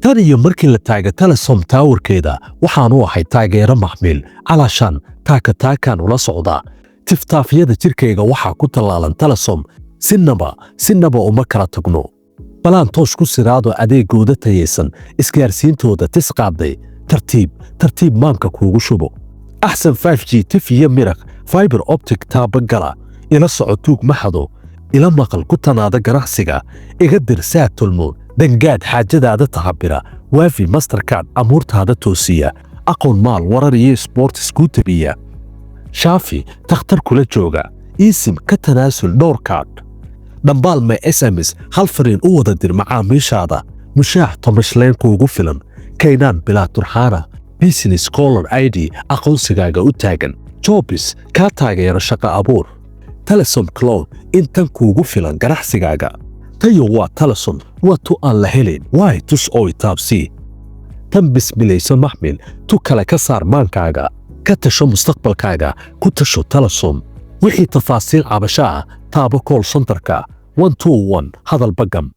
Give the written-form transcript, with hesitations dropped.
tan iyo markii la taagay Telesom Towerkeeda waxaan u ahay taageero maxmiil calashan taakataakan ula socda tiftaafyada jirkayga waxaa ku tallaalan Telesom sinaba uma kala tagno balaan toosh ku siraado adeegooda tayeysan isgaarsiintooda tis qaaday tartiib maanka kuugu shubo axsan 5G tifiya miraq fiber optic taabagala ila socotuug maxado ila maqal ku tanaada ganacsiga iga dirsaa tulmo dangaad xaajadaada tahabira waafi mastercard amuurtaada toosiya aqoon maal warar iyo sports ku tabiya shaafi takhtar kula jooga isim ka tanaasul dhowr kaad dhambaal ma SMS hal fariin u wada dir macaamiishaada mushaax tomashlayn kuugu filan kaynaan bilaa turxaana business caller ID aqoonsigaaga u taagan Jobis ka taageero shaqo abuur Telesom Cloud intan kuugu filan ganacsigaaga tayo waa Telesom waa tu aan la helin waay tus oo itaabsi tan bismilayso maxmil tu kale ka saar maankaaga ka tasho mustaqbalkaaga ku tasho Telesom wixii tafaasiil cabasho ah taabo call centerka 121 hadal bagam